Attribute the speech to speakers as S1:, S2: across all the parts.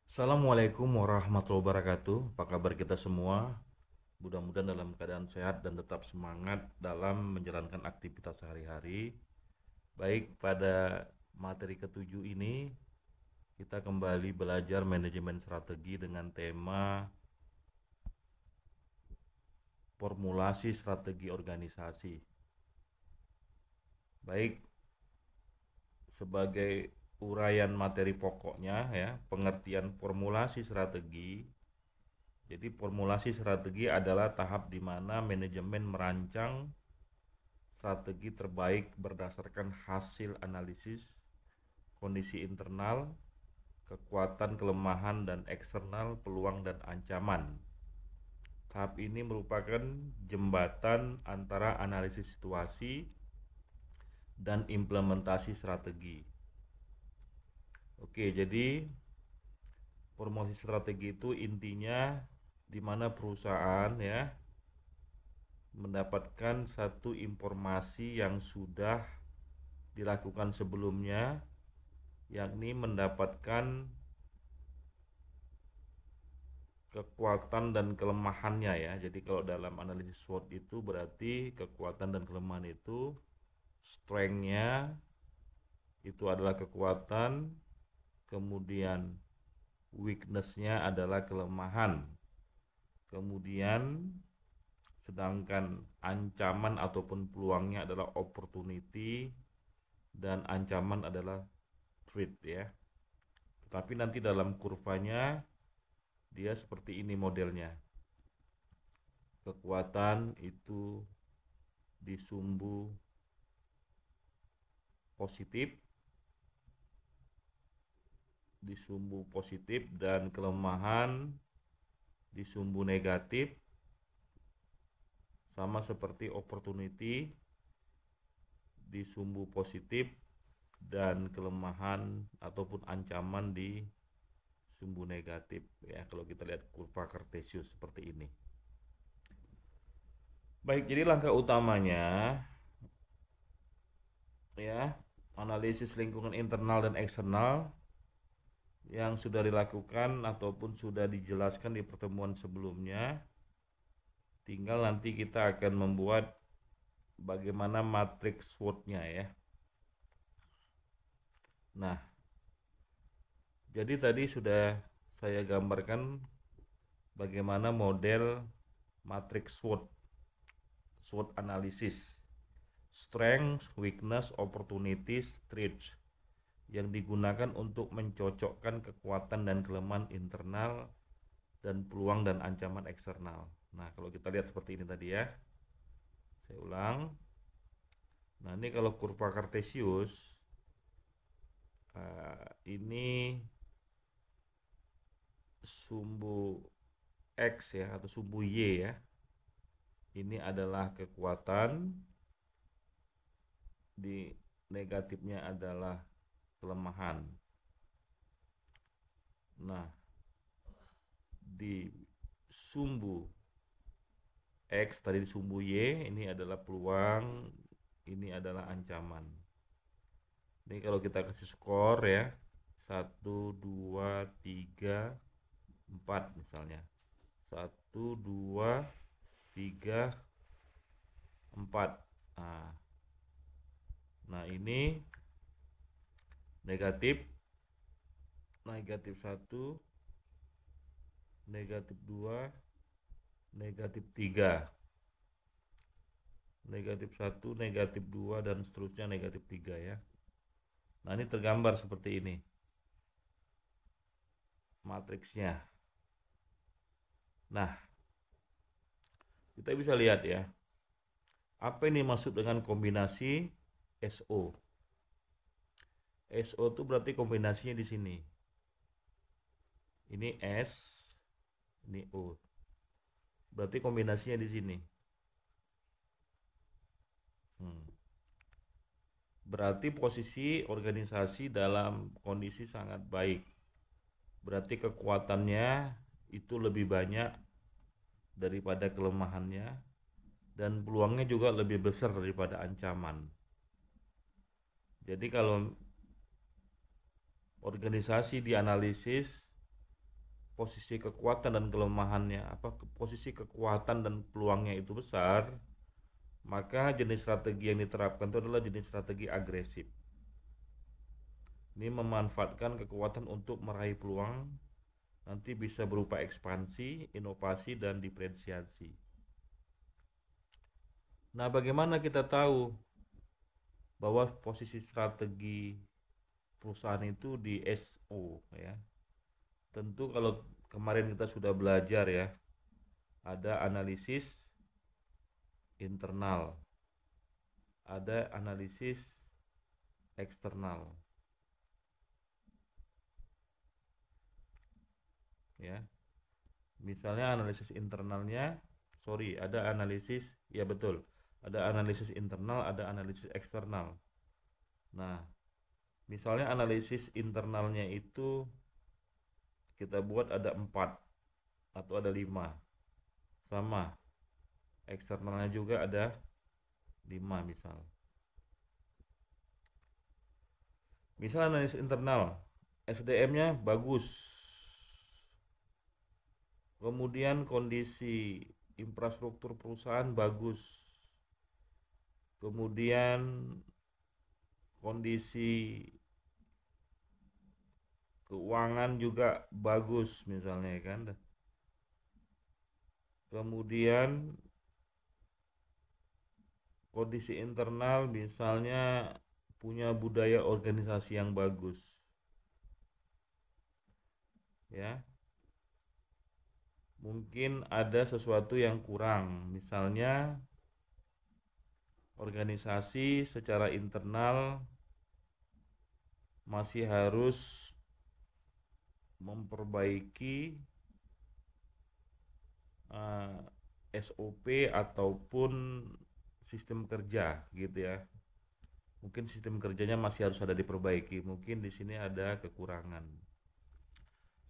S1: Assalamualaikum warahmatullahi wabarakatuh. Apa kabar kita semua? Mudah-mudahan dalam keadaan sehat dan tetap semangat dalam menjalankan aktivitas sehari-hari. Baik, pada materi ketujuh ini kita kembali belajar manajemen strategi dengan tema formulasi strategi organisasi. Baik, sebagai uraian materi pokoknya ya, pengertian formulasi strategi. Jadi formulasi strategi adalah tahap di mana manajemen merancang strategi terbaik berdasarkan hasil analisis kondisi internal, kekuatan, kelemahan, dan eksternal, peluang dan ancaman. Tahap ini merupakan jembatan antara analisis situasi dan implementasi strategi. Oke, jadi formulasi strategi itu intinya di mana perusahaan ya mendapatkan satu informasi yang sudah dilakukan sebelumnya, yakni mendapatkan kekuatan dan kelemahannya ya. Jadi kalau dalam analisis SWOT itu berarti kekuatan dan kelemahan itu, strength-nya itu adalah kekuatan, kemudian weakness-nya adalah kelemahan, kemudian sedangkan ancaman ataupun peluangnya adalah opportunity dan ancaman adalah threat ya. Tetapi nanti dalam kurvanya dia seperti ini modelnya. Kekuatan itu di sumbu positif, dan kelemahan di sumbu negatif, sama seperti opportunity di sumbu positif dan kelemahan ataupun ancaman di sumbu negatif ya, kalau kita lihat kurva Cartesius seperti ini. Baik, jadi langkah utamanya ya, analisis lingkungan internal dan eksternal yang sudah dilakukan ataupun sudah dijelaskan di pertemuan sebelumnya. Tinggal nanti kita akan membuat bagaimana matriks SWOT-nya ya. Nah, jadi tadi sudah saya gambarkan bagaimana model matriks SWOT, SWOT analisis, strength, weakness, opportunities, threats, yang digunakan untuk mencocokkan kekuatan dan kelemahan internal dan peluang dan ancaman eksternal. Nah, kalau kita lihat seperti ini tadi ya. Saya ulang. Nah, ini kalau kurva Cartesius ini sumbu X ya atau sumbu Y ya. Ini adalah kekuatan, di negatifnya adalah kelemahan. Nah, di sumbu X tadi di sumbu Y ini adalah peluang, ini adalah ancaman. Ini kalau kita kasih skor ya, 1, 2, 3, 4 misalnya. 1, 2, 3, 4. Nah, ini negatif, negatif 1, negatif 2, negatif 3. Negatif 1, negatif 2, dan seterusnya negatif 3 ya. Nah, ini tergambar seperti ini matriksnya. Nah, kita bisa lihat ya, apa ini maksud dengan kombinasi SO. SO itu berarti kombinasinya di sini. Ini S, ini O. Berarti kombinasinya di sini. Berarti posisi organisasi dalam kondisi sangat baik. Berarti kekuatannya itu lebih banyak daripada kelemahannya, dan peluangnya juga lebih besar daripada ancaman. Jadi kalau organisasi dianalisis posisi kekuatan dan kelemahannya, posisi kekuatan dan peluangnya itu besar, maka jenis strategi yang diterapkan itu adalah jenis strategi agresif. Ini memanfaatkan kekuatan untuk meraih peluang, nanti bisa berupa ekspansi, inovasi, dan diferensiasi. Nah, bagaimana kita tahu bahwa posisi strategi perusahaan itu di SO ya? Tentu kalau kemarin kita sudah belajar ya, ada analisis internal, ada analisis eksternal. Ya. Misalnya analisis internalnya, ada analisis, ya betul. Ada analisis internal, ada analisis eksternal. Nah, misalnya analisis internalnya itu kita buat ada 4 atau ada 5. Sama. Eksternalnya juga ada 5 misal. Misal analisis internal, SDM-nya bagus. Kemudian kondisi infrastruktur perusahaan bagus. Kemudian kondisi keuangan juga bagus misalnya kan. Kemudian kondisi internal misalnya punya budaya organisasi yang bagus. Ya. Mungkin ada sesuatu yang kurang, misalnya organisasi secara internal masih harus memperbaiki SOP ataupun sistem kerja gitu ya. Mungkin sistem kerjanya masih harus ada diperbaiki, mungkin di sini ada kekurangan.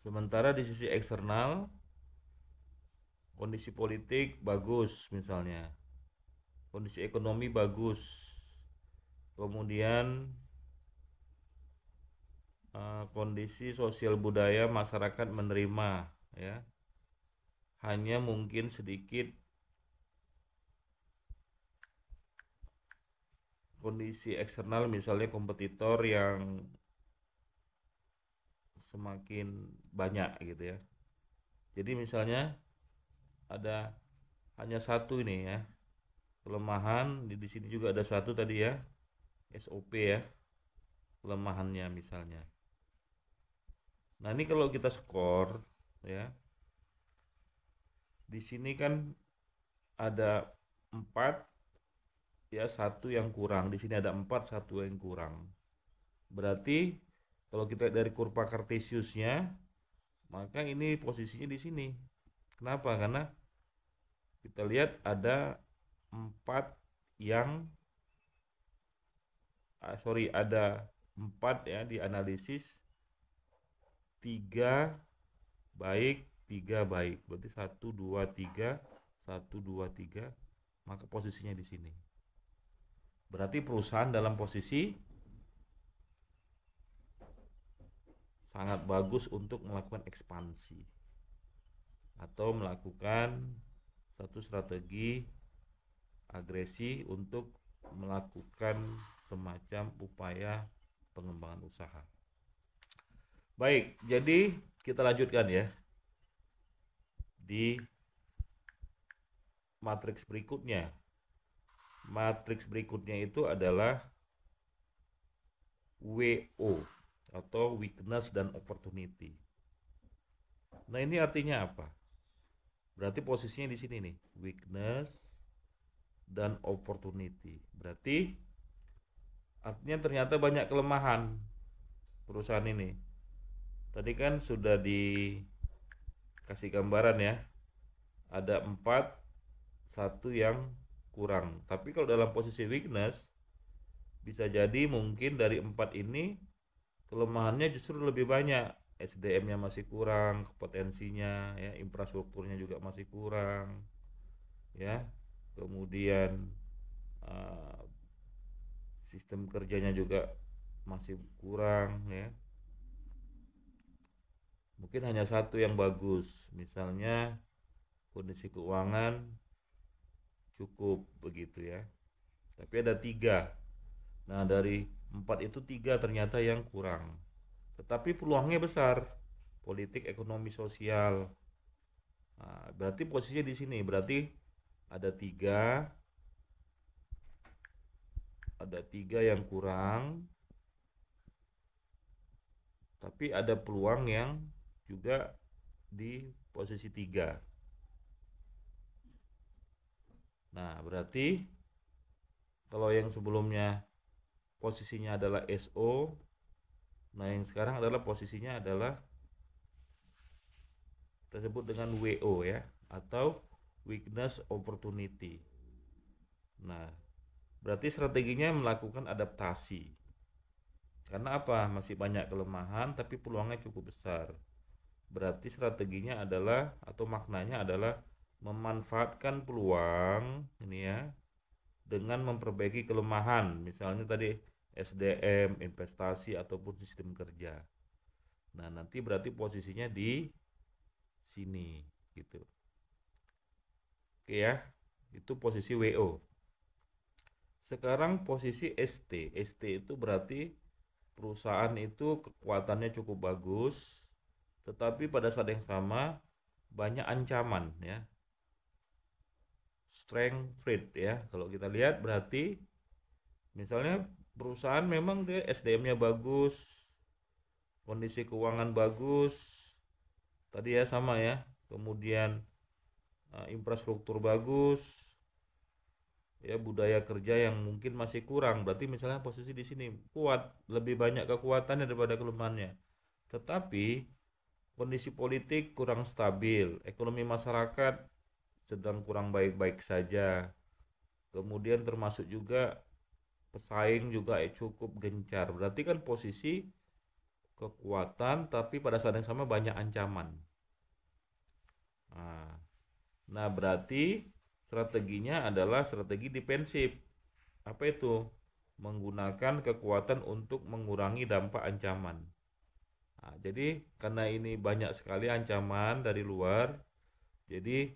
S1: Sementara di sisi eksternal, kondisi politik bagus misalnya, kondisi ekonomi bagus, kemudian kondisi sosial budaya masyarakat menerima ya, hanya mungkin sedikit kondisi eksternal, misalnya kompetitor yang semakin banyak gitu ya. Jadi misalnya ada hanya satu ini ya kelemahan, di sini juga ada satu tadi ya, SOP ya, kelemahannya misalnya. Nah, ini kalau kita skor ya, di sini kan ada 4 ya, satu yang kurang. Di sini ada 4, satu yang kurang. Berarti kalau kita dari kurva Kartesiusnya, maka ini posisinya di sini. Kenapa? Karena kita lihat ada 4 yang ada 4 ya di analisis, 3 baik, 3 baik. Berarti 1 2 3, 1 2 3, maka posisinya di sini. Berarti perusahaan dalam posisi sangat bagus untuk melakukan ekspansi atau melakukan satu strategi agresi untuk melakukan semacam upaya pengembangan usaha. Baik, jadi kita lanjutkan ya di matriks berikutnya. Matriks berikutnya itu adalah WO atau weakness dan opportunity. Nah, ini artinya apa? Berarti posisinya di sini nih, weakness dan opportunity. Berarti artinya ternyata banyak kelemahan perusahaan ini. Tadi kan sudah dikasih gambaran ya, ada 4, satu yang kurang. Tapi kalau dalam posisi weakness, bisa jadi mungkin dari 4 ini kelemahannya justru lebih banyak. SDM-nya masih kurang, kompetensinya ya, infrastrukturnya juga masih kurang ya. Kemudian sistem kerjanya juga masih kurang ya. Mungkin hanya satu yang bagus, misalnya kondisi keuangan cukup begitu ya. Tapi ada tiga. Nah, dari empat itu tiga ternyata yang kurang. Tetapi peluangnya besar. Politik, ekonomi, sosial. Nah, berarti posisinya di sini. Berarti ada tiga yang kurang. Tapi ada peluang yang juga di posisi tiga. Nah, berarti kalau yang sebelumnya posisinya adalah SO, nah yang sekarang adalah posisinya adalah tersebut dengan WO ya, atau weakness opportunity. Nah, berarti strateginya melakukan adaptasi. Karena apa? Masih banyak kelemahan tapi peluangnya cukup besar. Berarti strateginya adalah atau maknanya adalah memanfaatkan peluang ini ya dengan memperbaiki kelemahan, misalnya tadi SDM, investasi ataupun sistem kerja. Nah, nanti berarti posisinya di sini gitu. Oke ya. Itu posisi WO. Sekarang posisi ST. ST itu berarti perusahaan itu kekuatannya cukup bagus, tetapi pada saat yang sama banyak ancaman ya. Strength threat ya. Kalau kita lihat berarti misalnya perusahaan memang dia SDM-nya bagus, kondisi keuangan bagus, tadi ya sama ya. Kemudian infrastruktur bagus, ya budaya kerja yang mungkin masih kurang. Berarti misalnya posisi di sini kuat, lebih banyak kekuatannya daripada kelemahannya. Tetapi kondisi politik kurang stabil, ekonomi masyarakat sedang kurang baik-baik saja. Kemudian termasuk juga pesaing juga cukup gencar. Berarti kan posisi kekuatan tapi pada saat yang sama banyak ancaman. Nah, berarti strateginya adalah strategi defensif. Apa itu? Menggunakan kekuatan untuk mengurangi dampak ancaman. Nah, jadi karena ini banyak sekali ancaman dari luar, jadi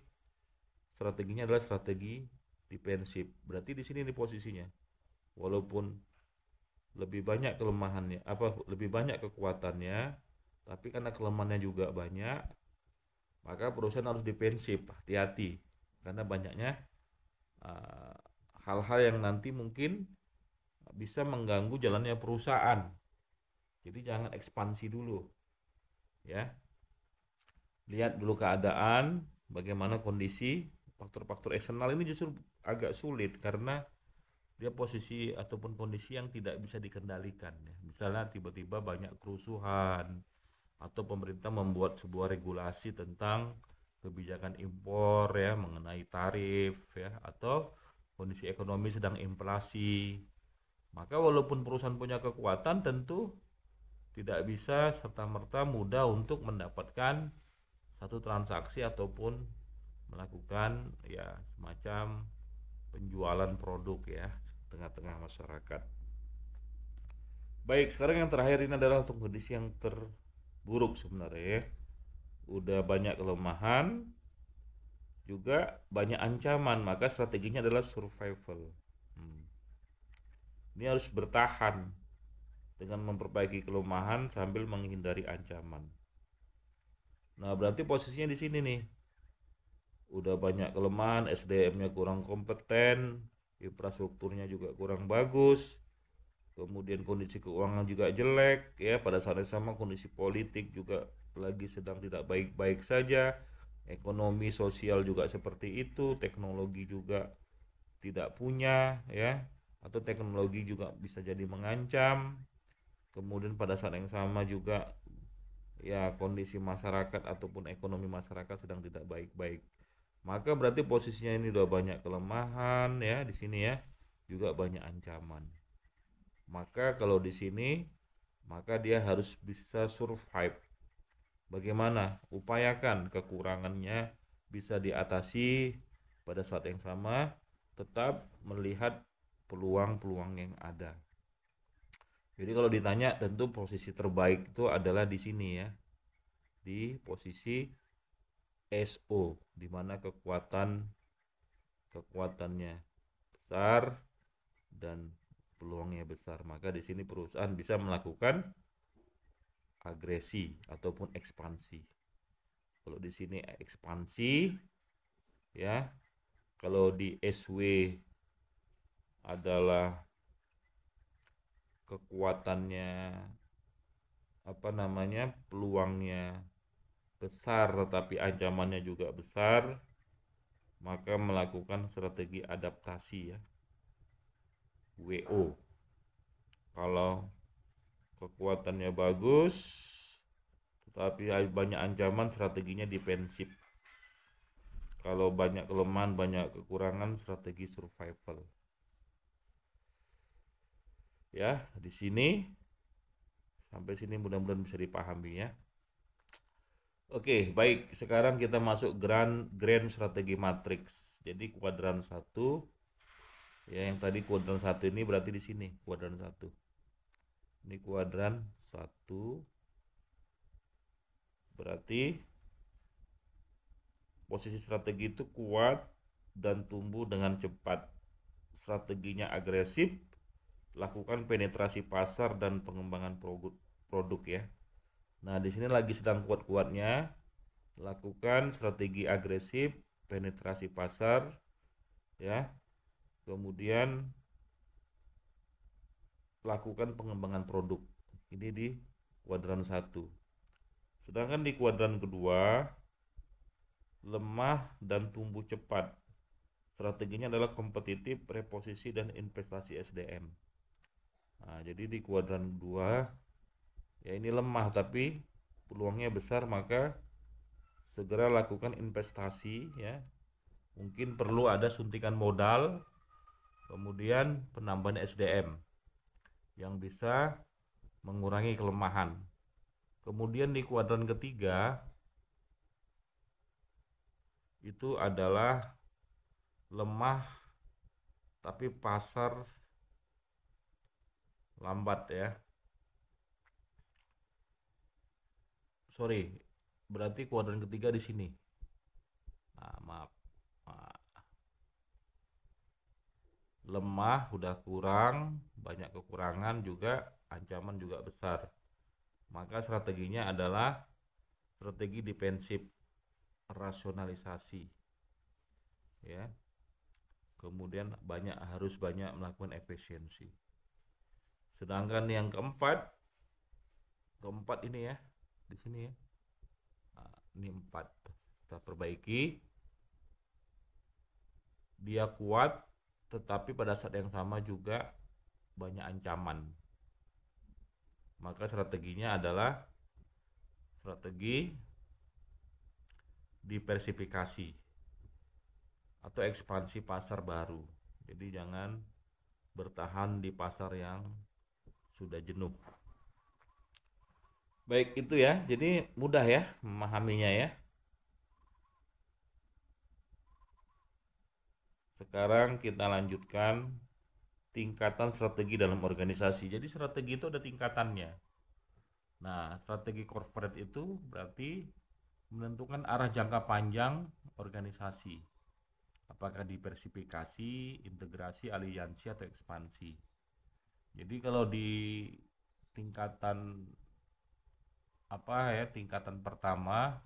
S1: strateginya adalah strategi defensif. Berarti di sini nih posisinya. Walaupun lebih banyak kelemahannya, lebih banyak kekuatannya, tapi karena kelemahannya juga banyak, maka perusahaan harus defensif, hati-hati karena banyaknya uh, hal-hal yang nanti mungkin bisa mengganggu jalannya perusahaan. Jadi jangan ekspansi dulu, ya. Lihat dulu keadaan, bagaimana kondisi, faktor-faktor eksternal ini justru agak sulit karena dia posisi ataupun kondisi yang tidak bisa dikendalikan. Ya. Misalnya tiba-tiba banyak kerusuhan atau pemerintah membuat sebuah regulasi tentang kebijakan impor ya mengenai tarif ya atau kondisi ekonomi sedang inflasi. Maka walaupun perusahaan punya kekuatan tentu tidak bisa serta-merta mudah untuk mendapatkan satu transaksi ataupun melakukan ya semacam penjualan produk ya tengah-tengah masyarakat. Baik, sekarang yang terakhir ini adalah untuk kondisi yang terburuk sebenarnya ya. Udah banyak kelemahan, juga banyak ancaman, maka strateginya adalah survival. Hmm. Ini harus bertahan dengan memperbaiki kelemahan sambil menghindari ancaman. Nah, berarti posisinya di sini nih. Udah banyak kelemahan, SDM-nya kurang kompeten, infrastrukturnya juga kurang bagus, kemudian kondisi keuangan juga jelek ya, pada saat yang sama kondisi politik juga lagi sedang tidak baik-baik saja, ekonomi sosial juga seperti itu, teknologi juga tidak punya ya, atau teknologi juga bisa jadi mengancam, kemudian pada saat yang sama juga ya kondisi masyarakat ataupun ekonomi masyarakat sedang tidak baik-baik, maka berarti posisinya ini udah banyak kelemahan ya di sini ya, juga banyak ancaman. Maka kalau di sini maka dia harus bisa survive. Bagaimana? Upayakan kekurangannya bisa diatasi, pada saat yang sama tetap melihat peluang-peluang yang ada. Jadi kalau ditanya tentu posisi terbaik itu adalah di sini ya. di posisi SO, di mana kekuatannya besar dan peluangnya besar. Maka di sini perusahaan bisa melakukan agresi ataupun ekspansi. Kalau di sini ekspansi, ya. Kalau di SW adalah kekuatannya peluangnya besar tetapi ancamannya juga besar, maka melakukan strategi adaptasi, ya, WO. Kalau kekuatannya bagus tetapi banyak ancaman, strateginya defensif. Kalau banyak kelemahan, banyak kekurangan, strategi survival. Ya, di sini sampai sini mudah-mudahan bisa dipahami, ya. Oke, baik. Sekarang kita masuk grand strategi matrix. Jadi kuadran 1, ya, yang tadi kuadran 1 ini berarti di sini kuadran 1. Ini kuadran 1 berarti posisi strategi itu kuat dan tumbuh dengan cepat. Strateginya agresif, lakukan penetrasi pasar dan pengembangan produk, ya. Nah, di sini lagi sedang kuat-kuatnya, lakukan strategi agresif, penetrasi pasar, ya. Kemudian lakukan pengembangan produk. Ini di kuadran 1. Sedangkan di kuadran kedua, lemah dan tumbuh cepat. Strateginya adalah kompetitif, reposisi, dan investasi SDM. Nah, jadi di kuadran 2, ya, ini lemah tapi peluangnya besar, maka segera lakukan investasi, ya. Mungkin perlu ada suntikan modal, kemudian penambahan SDM yang bisa mengurangi kelemahan. Kemudian di kuadran ketiga itu adalah lemah tapi pasar lambat, ya. Sorry, berarti kuadran ketiga di sini. Nah, maaf. Nah, lemah udah kurang, banyak kekurangan juga, ancaman juga besar. Maka strateginya adalah strategi defensif, rasionalisasi, ya. Kemudian harus banyak melakukan efisiensi. Sedangkan yang keempat ini, ya, di sini, ya. Nah, ini 4 kita perbaiki. Dia kuat tetapi pada saat yang sama juga banyak ancaman. Maka strateginya adalah strategi diversifikasi atau ekspansi pasar baru. Jadi jangan bertahan di pasar yang sudah jenuh. Baik, itu, ya. Jadi mudah, ya, memahaminya, ya. Sekarang kita lanjutkan tingkatan strategi dalam organisasi. Jadi strategi itu ada tingkatannya. Nah, strategi corporate itu berarti menentukan arah jangka panjang organisasi. Apakah diversifikasi, integrasi, aliansi, atau ekspansi. Jadi kalau di tingkatan tingkatan pertama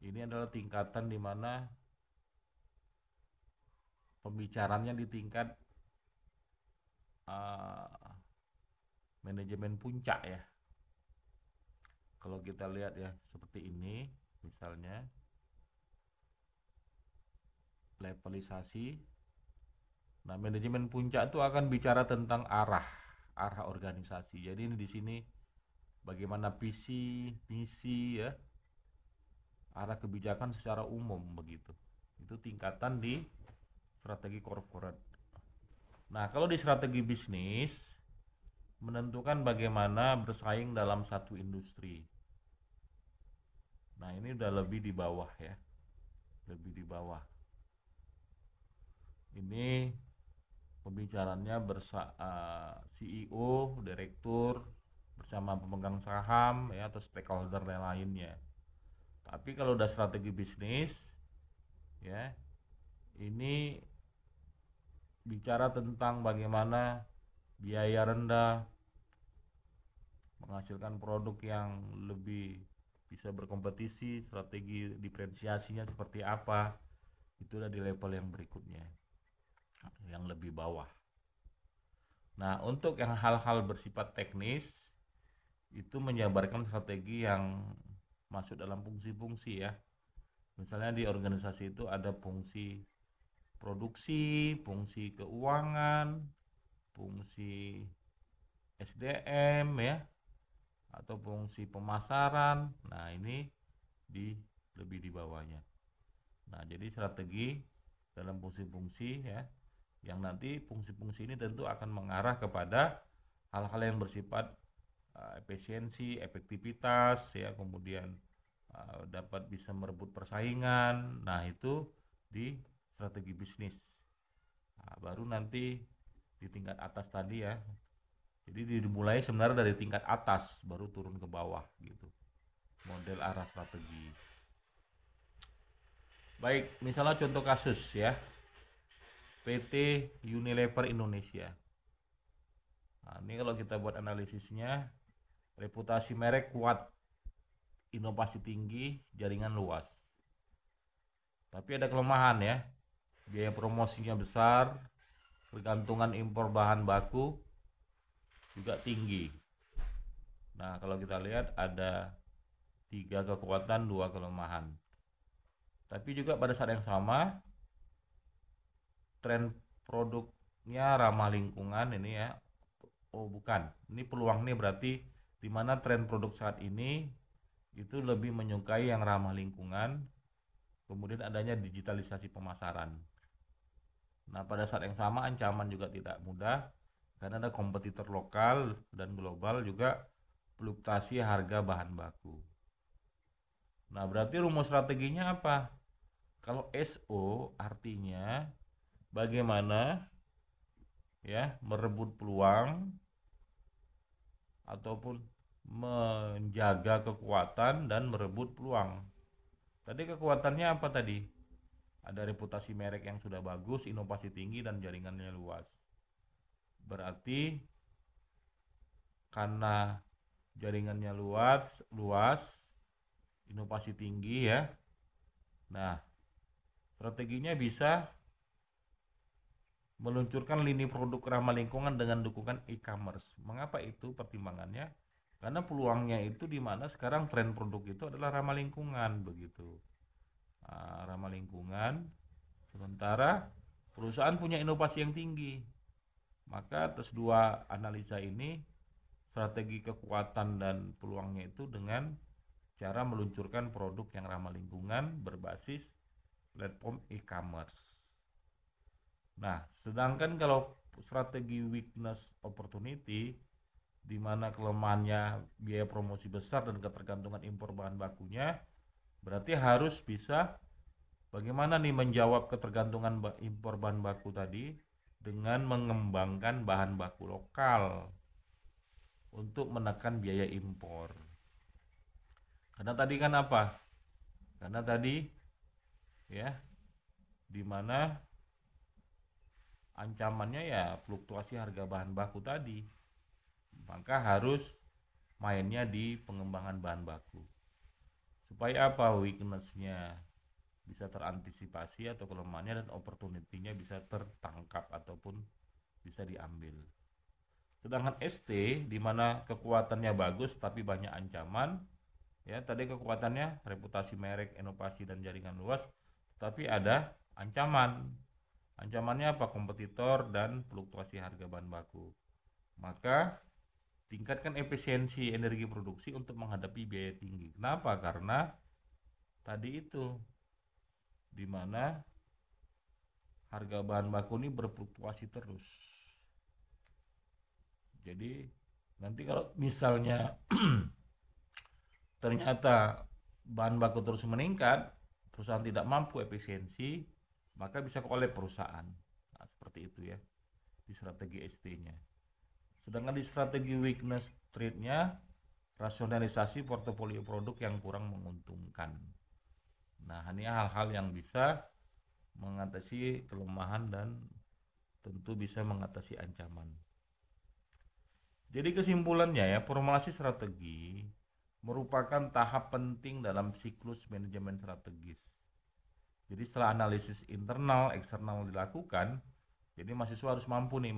S1: ini adalah tingkatan di mana pembicaranya di tingkat manajemen puncak, ya. Kalau kita lihat, ya, seperti ini misalnya levelisasi. Nah, manajemen puncak itu akan bicara tentang arah organisasi. Jadi ini di sini bagaimana visi, misi, ya, arah kebijakan secara umum begitu. Itu tingkatan di strategi corporate. Nah, kalau di strategi bisnis menentukan bagaimana bersaing dalam satu industri. Nah, ini udah lebih di bawah, ya. Lebih di bawah. Ini pembicaranya CEO, direktur, bersama pemegang saham ya atau stakeholder lainnya. Tapi kalau udah strategi bisnis ya, ini bicara tentang bagaimana biaya rendah, menghasilkan produk yang lebih bisa berkompetisi, strategi diferensiasinya seperti apa, itu udah di level yang berikutnya, yang lebih bawah. Nah, untuk yang hal-hal bersifat teknis, itu menjabarkan strategi yang masuk dalam fungsi-fungsi ya. Misalnya di organisasi itu ada fungsi produksi, fungsi keuangan, fungsi SDM ya, atau fungsi pemasaran. Nah, ini lebih di bawahnya. Nah, jadi strategi dalam fungsi-fungsi ya, yang nanti fungsi-fungsi ini tentu akan mengarah kepada hal-hal yang bersifat efisiensi, efektivitas ya, kemudian dapat bisa merebut persaingan. Nah, itu di strategi bisnis. Nah, baru nanti di tingkat atas tadi ya. Jadi dimulai sebenarnya dari tingkat atas baru turun ke bawah gitu. Model arah strategi. Baik, misalnya contoh kasus ya. PT Unilever Indonesia. Nah, ini kalau kita buat analisisnya, reputasi merek kuat, inovasi tinggi, jaringan luas. Tapi ada kelemahan ya. Biaya promosinya besar, ketergantungan impor bahan baku juga tinggi. Nah, kalau kita lihat ada 3 kekuatan, 2 kelemahan. Tapi juga pada saat yang sama, tren produknya ramah lingkungan ini ya. Oh bukan, ini peluang nih berarti di mana tren produk saat ini itu lebih menyukai yang ramah lingkungan, kemudian adanya digitalisasi pemasaran. Nah, pada saat yang sama ancaman juga tidak mudah karena ada kompetitor lokal dan global juga fluktuasi harga bahan baku. Nah, berarti rumus strateginya apa? Kalau SO artinya bagaimana ya merebut peluang ataupun menjaga kekuatan dan merebut peluang. Tadi kekuatannya apa tadi? Ada reputasi merek yang sudah bagus, inovasi tinggi dan jaringannya luas. Berarti karena jaringannya luas, inovasi tinggi ya. Nah, strateginya bisa meluncurkan lini produk ramah lingkungan dengan dukungan e-commerce. Mengapa itu pertimbangannya? Karena peluangnya itu di mana sekarang tren produk itu adalah ramah lingkungan begitu. Nah, ramah lingkungan, sementara perusahaan punya inovasi yang tinggi. Maka atas dua analisa ini, strategi kekuatan dan peluangnya itu dengan cara meluncurkan produk yang ramah lingkungan berbasis platform e-commerce. Nah, sedangkan kalau strategi weakness opportunity, di mana kelemahannya biaya promosi besar dan ketergantungan impor bahan bakunya, berarti harus bisa bagaimana nih menjawab ketergantungan impor bahan baku tadi dengan mengembangkan bahan baku lokal untuk menekan biaya impor. Karena tadi kan apa? Karena tadi ya, di mana ancamannya ya fluktuasi harga bahan baku tadi. Maka harus mainnya di pengembangan bahan baku. Supaya apa? Weakness-nya bisa terantisipasi atau kelemahannya dan opportunity-nya bisa tertangkap ataupun bisa diambil. Sedangkan ST di mana kekuatannya bagus tapi banyak ancaman, ya tadi kekuatannya reputasi merek, inovasi dan jaringan luas, tapi ada ancaman. Ancamannya apa? Kompetitor dan fluktuasi harga bahan baku. Maka tingkatkan efisiensi energi produksi untuk menghadapi biaya tinggi. Kenapa? Karena tadi itu di mana harga bahan baku ini berfluktuasi terus. Jadi nanti kalau misalnya ternyata bahan baku terus meningkat, perusahaan tidak mampu efisiensi, maka bisa oleh perusahaan. Nah, seperti itu ya di strategi ST-nya. Sedangkan di strategi weakness trade-nya, rasionalisasi portofolio produk yang kurang menguntungkan. Nah, ini hal-hal yang bisa mengatasi kelemahan dan tentu bisa mengatasi ancaman. Jadi kesimpulannya ya, formulasi strategi merupakan tahap penting dalam siklus manajemen strategis. Jadi setelah analisis internal, eksternal dilakukan, jadi mahasiswa harus mampu nih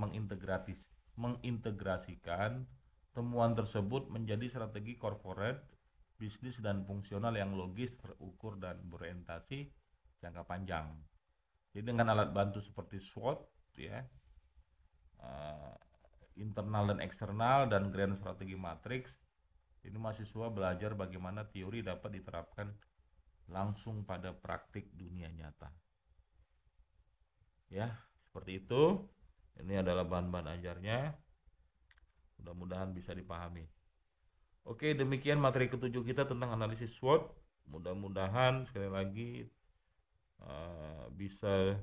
S1: mengintegrasikan temuan tersebut menjadi strategi corporate, bisnis dan fungsional yang logis, terukur dan berorientasi jangka panjang. Jadi dengan alat bantu seperti SWOT ya, internal dan eksternal dan grand strategi matrix, ini mahasiswa belajar bagaimana teori dapat diterapkan langsung pada praktik dunia nyata. Ya, seperti itu. Ini adalah bahan-bahan ajarnya. Mudah-mudahan bisa dipahami. Oke, demikian materi ketujuh kita tentang analisis SWOT. Mudah-mudahan sekali lagi bisa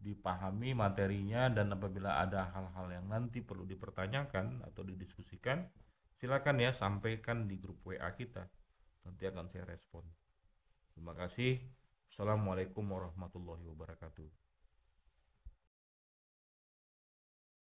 S1: dipahami materinya, dan apabila ada hal-hal yang nanti perlu dipertanyakan atau didiskusikan, silakan ya sampaikan di grup WA kita. Nanti akan saya respon. Terima kasih. Assalamualaikum warahmatullahi wabarakatuh.